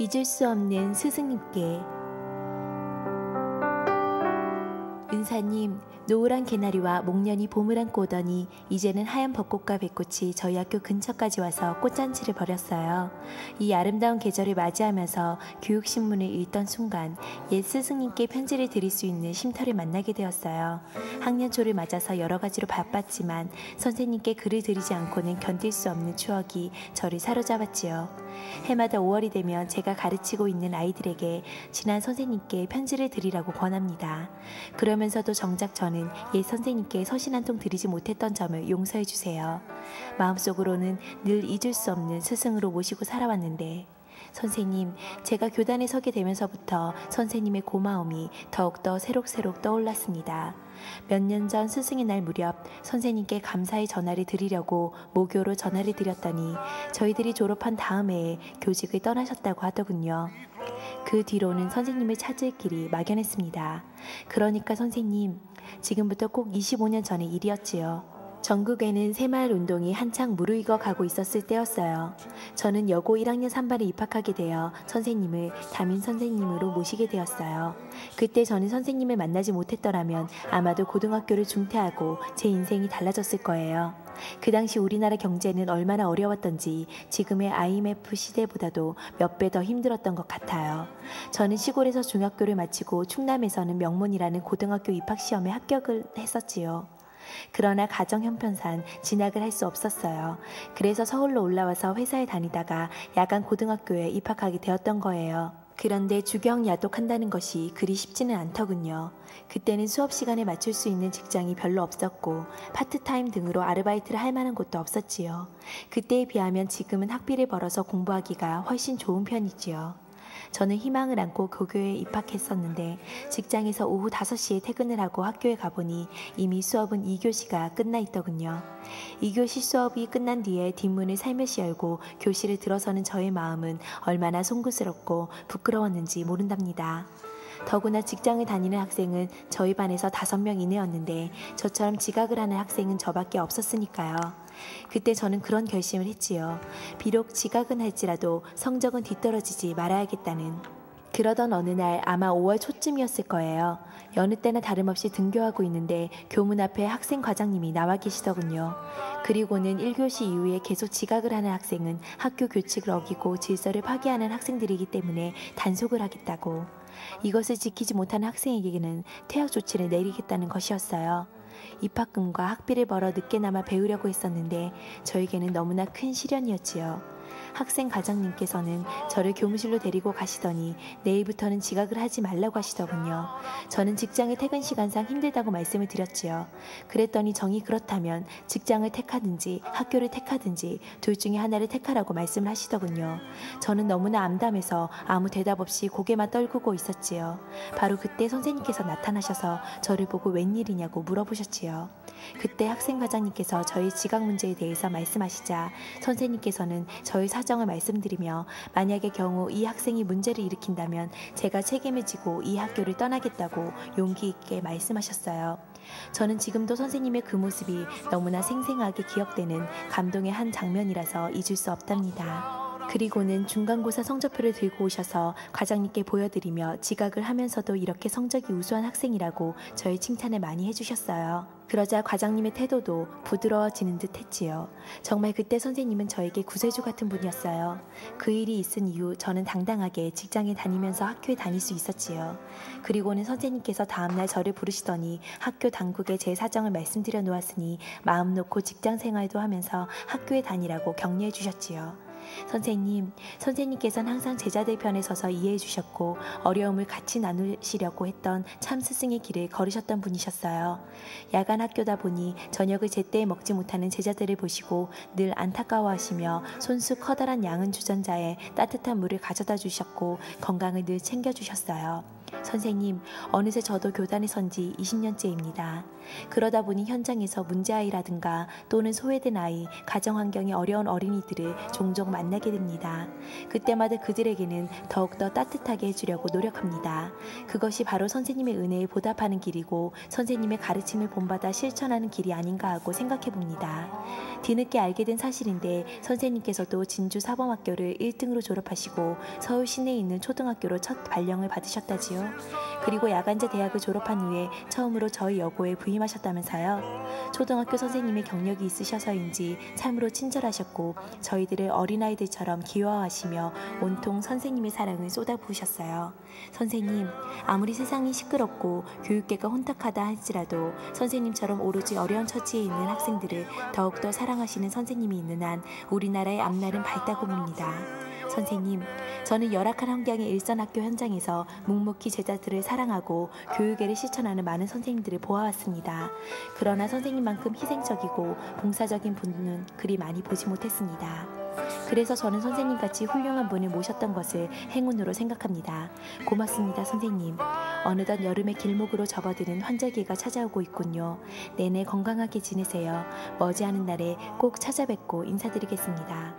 잊을 수 없는 스승님께. 은사님, 노을한 개나리와 목련이 봄을 안고 오더니 이제는 하얀 벚꽃과 백꽃이 저희 학교 근처까지 와서 꽃잔치를 벌였어요. 이 아름다운 계절을 맞이하면서 교육신문을 읽던 순간 옛 스승님께 편지를 드릴 수 있는 쉼터를 만나게 되었어요. 학년 초를 맞아서 여러 가지로 바빴지만 선생님께 글을 드리지 않고는 견딜 수 없는 추억이 저를 사로잡았지요. 해마다 5월이 되면 제가 가르치고 있는 아이들에게 친한 선생님께 편지를 드리라고 권합니다. 그러면서도 정작 저는 옛 선생님께 서신 한 통 드리지 못했던 점을 용서해 주세요. 마음속으로는 늘 잊을 수 없는 스승으로 모시고 살아왔는데, 선생님, 제가 교단에 서게 되면서부터 선생님의 고마움이 더욱더 새록새록 떠올랐습니다. 몇 년 전 스승의 날 무렵 선생님께 감사의 전화를 드리려고 모교로 전화를 드렸더니 저희들이 졸업한 다음 해에 교직을 떠나셨다고 하더군요. 그 뒤로는 선생님을 찾을 길이 막연했습니다. 그러니까 선생님, 지금부터 꼭 25년 전의 일이었지요. 전국에는 새마을 운동이 한창 무르익어 가고 있었을 때였어요. 저는 여고 1학년 3반에 입학하게 되어 선생님을 담임 선생님으로 모시게 되었어요. 그때 저는 선생님을 만나지 못했더라면 아마도 고등학교를 중퇴하고 제 인생이 달라졌을 거예요. 그 당시 우리나라 경제는 얼마나 어려웠던지 지금의 IMF 시대보다도 몇 배 더 힘들었던 것 같아요. 저는 시골에서 중학교를 마치고 충남에서는 명문이라는 고등학교 입학시험에 합격을 했었지요. 그러나 가정 형편상 진학을 할 수 없었어요. 그래서 서울로 올라와서 회사에 다니다가 야간 고등학교에 입학하게 되었던 거예요. 그런데 주경 야독한다는 것이 그리 쉽지는 않더군요. 그때는 수업 시간에 맞출 수 있는 직장이 별로 없었고 파트타임 등으로 아르바이트를 할 만한 곳도 없었지요. 그때에 비하면 지금은 학비를 벌어서 공부하기가 훨씬 좋은 편이지요. 저는 희망을 안고 고교에 입학했었는데 직장에서 오후 5시에 퇴근을 하고 학교에 가보니 이미 수업은 2교시가 끝나 있더군요. 2교시 수업이 끝난 뒤에 뒷문을 살며시 열고 교실에 들어서는 저의 마음은 얼마나 송구스럽고 부끄러웠는지 모른답니다. 더구나 직장을 다니는 학생은 저희 반에서 5명 이내였는데 저처럼 지각을 하는 학생은 저밖에 없었으니까요. 그때 저는 그런 결심을 했지요. 비록 지각은 할지라도 성적은 뒤떨어지지 말아야겠다는. 그러던 어느 날 아마 5월 초쯤이었을 거예요. 여느 때나 다름없이 등교하고 있는데 교문 앞에 학생 과장님이 나와 계시더군요. 그리고는 1교시 이후에 계속 지각을 하는 학생은 학교 규칙을 어기고 질서를 파괴하는 학생들이기 때문에 단속을 하겠다고. 이것을 지키지 못하는 학생에게는 퇴학 조치를 내리겠다는 것이었어요. 입학금과 학비를 벌어 늦게나마 배우려고 했었는데 저에게는 너무나 큰 시련이었지요. 학생 과장님께서는 저를 교무실로 데리고 가시더니 내일부터는 지각을 하지 말라고 하시더군요. 저는 직장의 퇴근 시간상 힘들다고 말씀을 드렸지요. 그랬더니 정이 그렇다면 직장을 택하든지 학교를 택하든지 둘 중에 하나를 택하라고 말씀을 하시더군요. 저는 너무나 암담해서 아무 대답 없이 고개만 떨구고 있었지요. 바로 그때 선생님께서 나타나셔서 저를 보고 웬일이냐고 물어보셨지요. 그때 학생 과장님께서 저희 지각 문제에 대해서 말씀하시자 선생님께서는 저희 사정을 말씀드리며 만약의 경우 이 학생이 문제를 일으킨다면 제가 책임을 지고 이 학교를 떠나겠다고 용기 있게 말씀하셨어요. 저는 지금도 선생님의 그 모습이 너무나 생생하게 기억되는 감동의 한 장면이라서 잊을 수 없답니다. 그리고는 중간고사 성적표를 들고 오셔서 과장님께 보여드리며 지각을 하면서도 이렇게 성적이 우수한 학생이라고 저의 칭찬을 많이 해주셨어요. 그러자 과장님의 태도도 부드러워지는 듯 했지요. 정말 그때 선생님은 저에게 구세주 같은 분이었어요. 그 일이 있은 이후 저는 당당하게 직장에 다니면서 학교에 다닐 수 있었지요. 그리고는 선생님께서 다음날 저를 부르시더니 학교 당국에 제 사정을 말씀드려 놓았으니 마음 놓고 직장 생활도 하면서 학교에 다니라고 격려해 주셨지요. 선생님께서는 항상 제자들 편에 서서 이해해 주셨고 어려움을 같이 나누시려고 했던 참 스승의 길을 걸으셨던 분이셨어요. 야간 학교다 보니 저녁을 제때 먹지 못하는 제자들을 보시고 늘 안타까워하시며 손수 커다란 양은 주전자에 따뜻한 물을 가져다 주셨고 건강을 늘 챙겨주셨어요. 선생님, 어느새 저도 교단에 선 지 20년째입니다. 그러다 보니 현장에서 문제아이라든가 또는 소외된 아이, 가정환경이 어려운 어린이들을 종종 만나게 됩니다. 그때마다 그들에게는 더욱더 따뜻하게 해주려고 노력합니다. 그것이 바로 선생님의 은혜에 보답하는 길이고 선생님의 가르침을 본받아 실천하는 길이 아닌가 하고 생각해 봅니다. 뒤늦게 알게 된 사실인데 선생님께서도 진주 사범학교를 1등으로 졸업하시고 서울 시내에 있는 초등학교로 첫 발령을 받으셨다지요. 그리고 야간제 대학을 졸업한 후에 처음으로 저희 여고에 부임하셨다면서요. 초등학교 선생님의 경력이 있으셔서인지 참으로 친절하셨고 저희들을 어린아이들처럼 귀여워하시며 온통 선생님의 사랑을 쏟아부으셨어요. 선생님, 아무리 세상이 시끄럽고 교육계가 혼탁하다 할지라도 선생님처럼 오로지 어려운 처지에 있는 학생들을 더욱더 사랑하시는 선생님이 있는 한 우리나라의 앞날은 밝다고 봅니다. 선생님, 저는 열악한 환경의 일선학교 현장에서 묵묵히 제자들을 사랑하고 교육애를 실천하는 많은 선생님들을 보아왔습니다. 그러나 선생님만큼 희생적이고 봉사적인 분은 그리 많이 보지 못했습니다. 그래서 저는 선생님같이 훌륭한 분을 모셨던 것을 행운으로 생각합니다. 고맙습니다, 선생님. 어느덧 여름의 길목으로 접어드는 환절기가 찾아오고 있군요. 내내 건강하게 지내세요. 머지않은 날에 꼭 찾아뵙고 인사드리겠습니다.